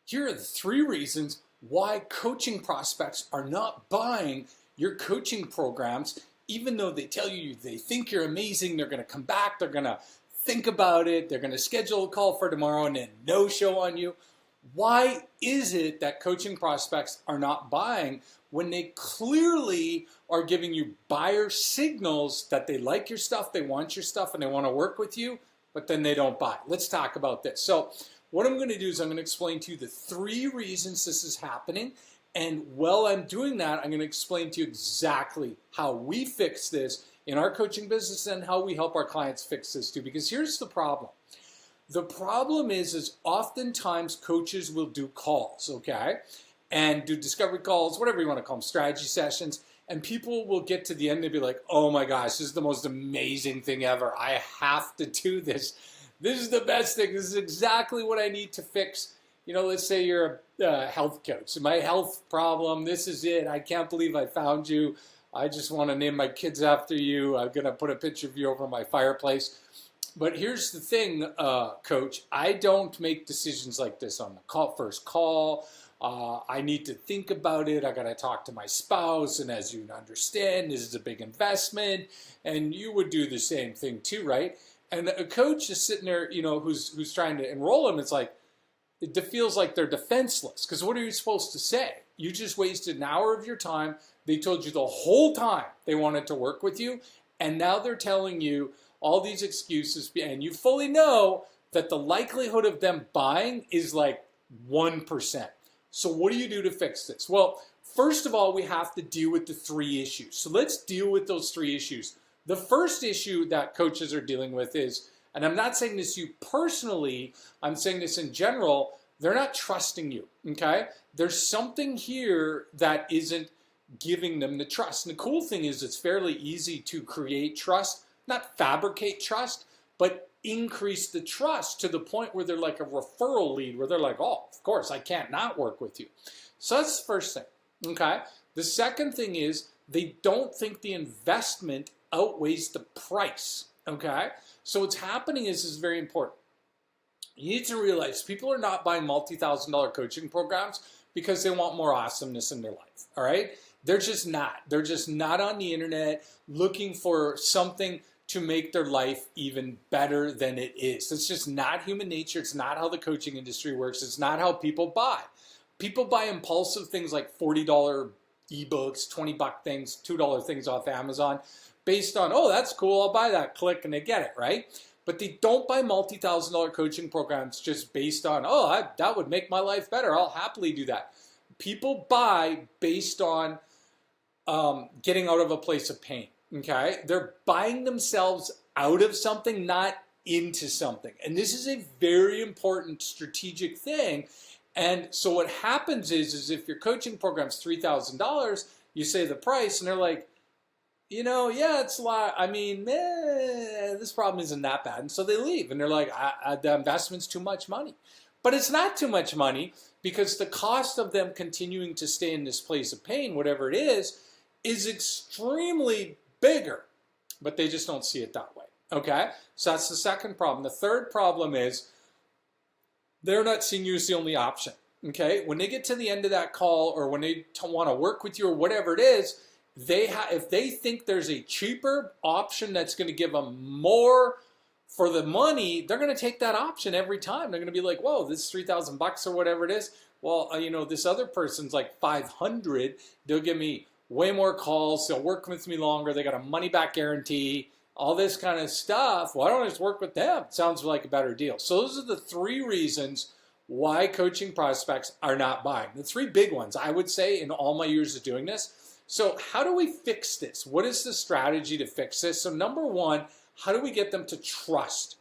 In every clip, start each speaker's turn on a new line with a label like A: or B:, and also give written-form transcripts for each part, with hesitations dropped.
A: Here are the 3 reasons why coaching prospects are not buying your coaching programs, even though they tell you they think you're amazing. They're going to come back, they're going to think about it, they're going to schedule a call for tomorrow and then no show on you. Why is it that coaching prospects are not buying when they clearly are giving you buyer signals that they like your stuff, they want your stuff, and they want to work with you, but then they don't buy? Let's talk about this. So what I'm going to do is I'm going to explain to you the 3 reasons this is happening. And while I'm doing that, I'm going to explain to you exactly how we fix this in our coaching business and how we help our clients fix this too. Because here's the problem. The problem is oftentimes coaches will do calls, okay? And do discovery calls, whatever you want to call them, strategy sessions. And people will get to the end and be like, oh my gosh, this is the most amazing thing ever. I have to do this. This is the best thing. This is exactly what I need to fix. Let's say you're a health coach. My health problem, this is it. I can't believe I found you. I just want to name my kids after you. I'm going to put a picture of you over my fireplace. But here's the thing, coach. I don't make decisions like this on the first call. I need to think about it. I got to talk to my spouse. And as you understand, this is a big investment. And you would do the same thing too, right? And a coach is sitting there, who's trying to enroll them. It's like, it feels like they're defenseless. Because what are you supposed to say? You just wasted an hour of your time. They told you the whole time they wanted to work with you. And now they're telling you all these excuses. And you fully know that the likelihood of them buying is like 1%. So what do you do to fix this? Well, first of all, we have to deal with the 3 issues. So let's deal with those 3 issues. The first issue that coaches are dealing with is, and I'm not saying this to you personally, I'm saying this in general, they're not trusting you, okay? There's something here that isn't giving them the trust. And the cool thing is it's fairly easy to create trust, not fabricate trust, but increase the trust to the point where they're like a referral lead, where they're like, oh, of course, I can't not work with you. So that's the first thing, okay? The second thing is they don't think the investment outweighs the price, okay? So what's happening is very important. You need to realize people are not buying multi-$1,000 coaching programs because they want more awesomeness in their life, all right? They're just not. They're just not on the internet looking for something to make their life even better than it is. It's just not human nature. It's not how the coaching industry works. It's not how people buy. People buy impulsive things like $40 ebooks, $20 things, $2 things off Amazon based on, oh, that's cool, I'll buy that, click, and they get it, right? But they don't buy multi-$1,000 coaching programs just based on, oh, that would make my life better. I'll happily do that. People buy based on getting out of a place of pain, okay? They're buying themselves out of something, not into something. And this is a very important strategic thing. And so what happens is if your coaching program's $3,000, you say the price, and they're like, yeah, it's a lot. I mean, this problem isn't that bad. And so they leave, and they're like, the investment's too much money. But it's not too much money because the cost of them continuing to stay in this place of pain, whatever it is extremely bigger. But they just don't see it that way, okay? So that's the second problem. The third problem is they're not seeing you as the only option, okay? When they get to the end of that call or when they want to work with you or whatever it is, if they think there's a cheaper option that's going to give them more for the money, they're going to take that option every time. They're going to be like, whoa, this is $3,000 or whatever it is. Well, this other person's like $500. They'll give me way more calls. They'll work with me longer. They got a money back guarantee, all this kind of stuff. Why don't I just work with them? Sounds like a better deal. So those are the 3 reasons why coaching prospects are not buying. The 3 big ones, I would say, in all my years of doing this. So how do we fix this? What is the strategy to fix this? So number 1, how do we get them to trust?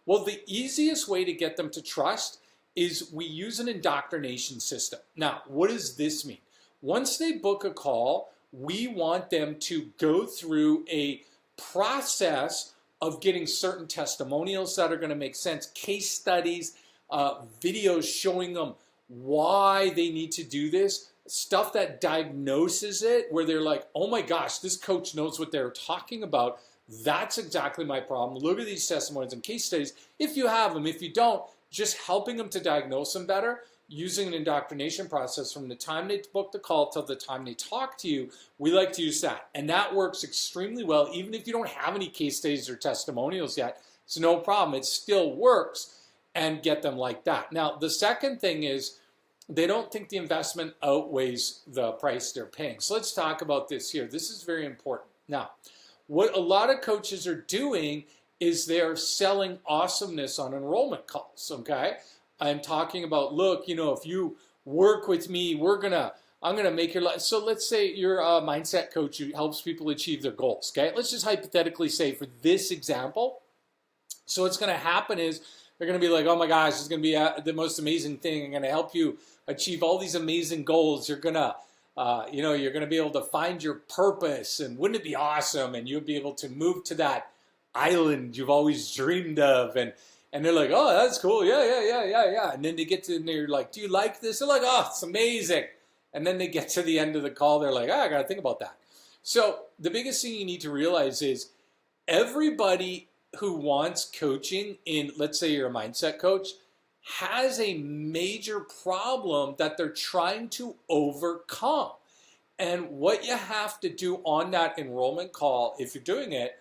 A: Well, the easiest way to get them to trust is we use an indoctrination system. Now, what does this mean? Once they book a call, we want them to go through a process of getting certain testimonials that are going to make sense, case studies, videos showing them why they need to do this, stuff that diagnoses it, where they're like, oh my gosh, this coach knows what they're talking about. That's exactly my problem. Look at these testimonials and case studies. If you have them, if you don't, just helping them to diagnose them better. using an indoctrination process from the time they book the call till the time they talk to you. We like to use that. And that works extremely well. Even if you don't have any case studies or testimonials yet, it's no problem. It still works, and get them like that. Now, the second thing is they don't think the investment outweighs the price they're paying. So let's talk about this here. This is very important. Now, what a lot of coaches are doing is they're selling awesomeness on enrollment calls, okay? I'm talking about, look, if you work with me, I'm gonna make your life. So let's say you're a mindset coach who helps people achieve their goals, okay? Let's just hypothetically say for this example, so what's gonna happen is they're gonna be like, oh my gosh, this is gonna be the most amazing thing. I'm gonna help you achieve all these amazing goals. You're gonna be able to find your purpose, and wouldn't it be awesome? And you'll be able to move to that island you've always dreamed of, and they're like, oh, that's cool, yeah. And then they get to, and they're like, do you like this? They're like, oh, it's amazing. And then they get to the end of the call, they're like, oh, I gotta think about that. So the biggest thing you need to realize is everybody who wants coaching in, let's say you're a mindset coach, has a major problem that they're trying to overcome. And what you have to do on that enrollment call, if you're doing it,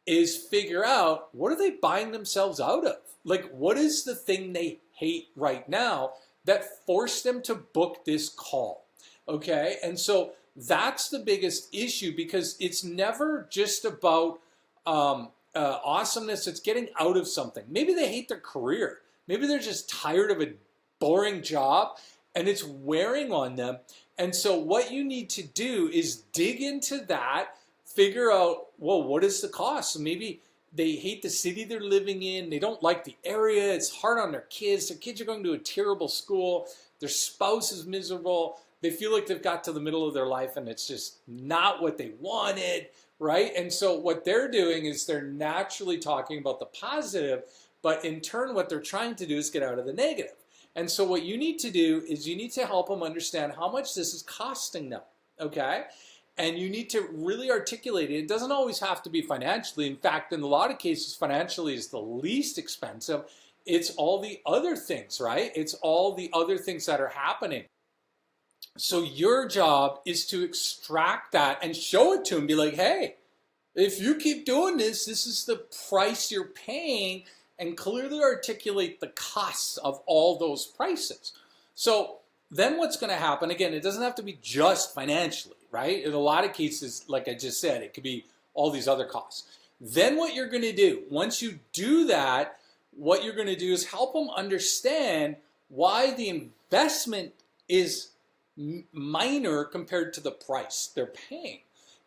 A: is figure out, what are they buying themselves out of? Like, what is the thing they hate right now that forced them to book this call? Okay, and so that's the biggest issue, because it's never just about awesomeness. It's getting out of something. Maybe they hate their career. Maybe they're just tired of a boring job and it's wearing on them. And so what you need to do is dig into that, figure out, well, what is the cost? So maybe they hate the city they're living in. They don't like the area. It's hard on their kids. Their kids are going to a terrible school. Their spouse is miserable. They feel like they've got to the middle of their life and it's just not what they wanted, right? And so what they're doing is they're naturally talking about the positive, but in turn what they're trying to do is get out of the negative. And so what you need to do is you need to help them understand how much this is costing them, okay? And you need to really articulate it. It doesn't always have to be financially. In fact, in a lot of cases, financially is the least expensive. It's all the other things, right? It's all the other things that are happening. So your job is to extract that and show it to them. Be like, hey, if you keep doing this, this is the price you're paying, and clearly articulate the costs of all those prices. So then what's going to happen, again, it doesn't have to be just financially, right? In a lot of cases, like I just said, it could be all these other costs. Then what you're going to do, once you do that, what you're going to do is help them understand why the investment is minor compared to the price they're paying.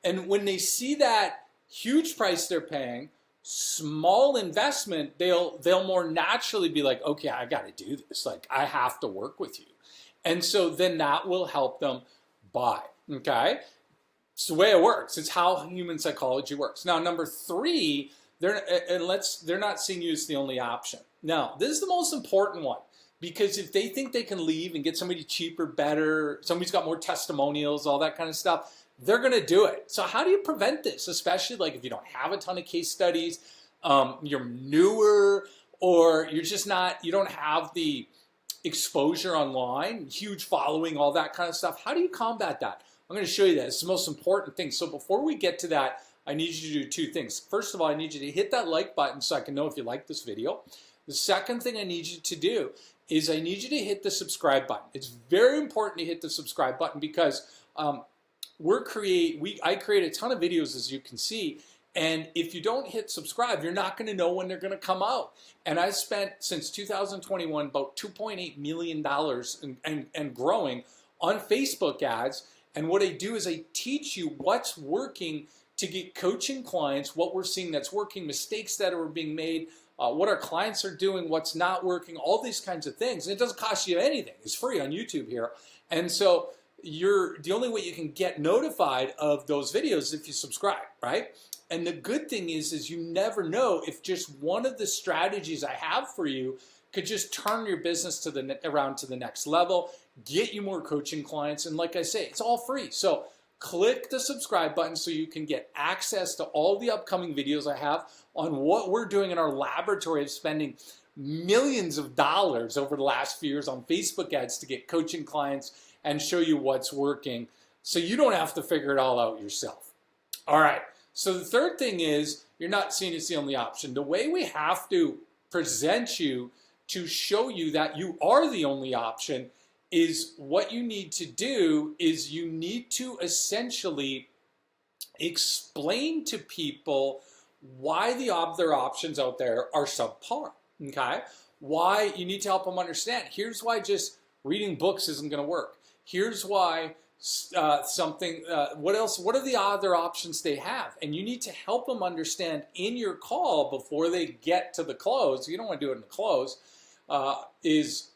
A: And when they see that huge price they're paying, small investment, they'll more naturally be like, okay, I got to do this. Like, I have to work with you. And so then that will help them buy, okay? It's the way it works. It's how human psychology works. Now, number three, they're not seeing you as the only option. Now, this is the most important one, because if they think they can leave and get somebody cheaper, better, somebody's got more testimonials, all that kind of stuff, they're going to do it. So how do you prevent this? Especially like if you don't have a ton of case studies, you're newer, or you're just not, you don't have the exposure online, huge following, all that kind of stuff. How do you combat that? I'm going to show you that. It's the most important thing. So before we get to that, I need you to do two things. First of all, I need you to hit that like button so I can know if you like this video. The second thing I need you to do is I need you to hit the subscribe button. It's very important to hit the subscribe button, because I create a ton of videos, as you can see, and if you don't hit subscribe, you're not going to know when they're going to come out. And I spent, since 2021, about $2.8 million and growing on Facebook ads. And what I do is I teach you what's working to get coaching clients, what we're seeing that's working, mistakes that are being made, what our clients are doing, what's not working, all these kinds of things. And it doesn't cost you anything. It's free on YouTube here. And so the only way you can get notified of those videos is if you subscribe, right? And the good thing is you never know if just one of the strategies I have for you could just turn your business around to the next level, get you more coaching clients. And like I say, it's all free. So click the subscribe button so you can get access to all the upcoming videos I have on what we're doing in our laboratory of spending millions of dollars over the last few years on Facebook ads to get coaching clients and show you what's working so you don't have to figure it all out yourself. All right, so the third thing is you're not seen as the only option. The way we have to present you to show you that you are the only option is what you need to do is you need to essentially explain to people why the other options out there are subpar, okay? Why you need to help them understand. Here's why just reading books isn't going to work. Here's why what else? What are the other options they have? And you need to help them understand in your call before they get to the close. You don't want to do it in the close. Is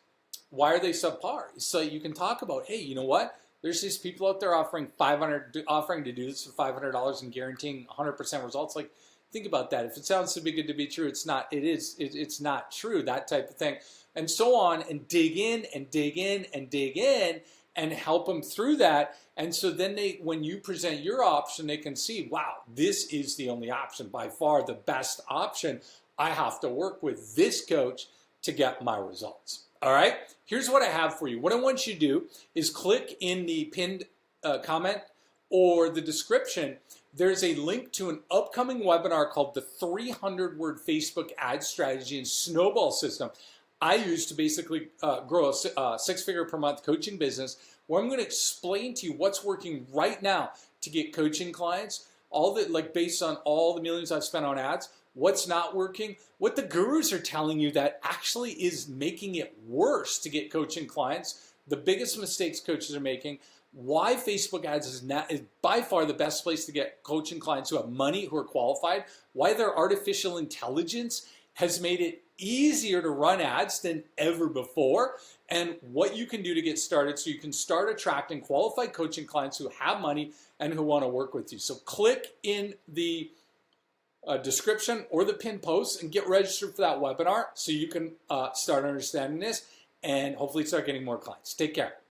A: why are they subpar? So you can talk about, hey, you know what? There's these people out there offering to do this for $500 and guaranteeing 100% results. Like, think about that. If it sounds too good to be true, it's not. It's not true. That type of thing, and so on, and dig in and dig in and dig in, and help them through that. And so then when you present your option, they can see, wow, this is the only option, by far the best option. I have to work with this coach to get my results. All right, here's what I have for you. What I want you to do is click in the pinned comment or the description. There's a link to an upcoming webinar called the 300-word Facebook ad strategy and snowball system I use to basically grow a six-figure per month coaching business, where I'm going to explain to you what's working right now to get coaching clients, based on all the millions I've spent on ads, what's not working, what the gurus are telling you that actually is making it worse to get coaching clients, the biggest mistakes coaches are making, why Facebook ads is by far the best place to get coaching clients who have money, who are qualified, why their artificial intelligence has made it easier to run ads than ever before, and what you can do to get started so you can start attracting qualified coaching clients who have money and who want to work with you. So click in the description or the pinned post and get registered for that webinar so you can start understanding this and hopefully start getting more clients. Take care.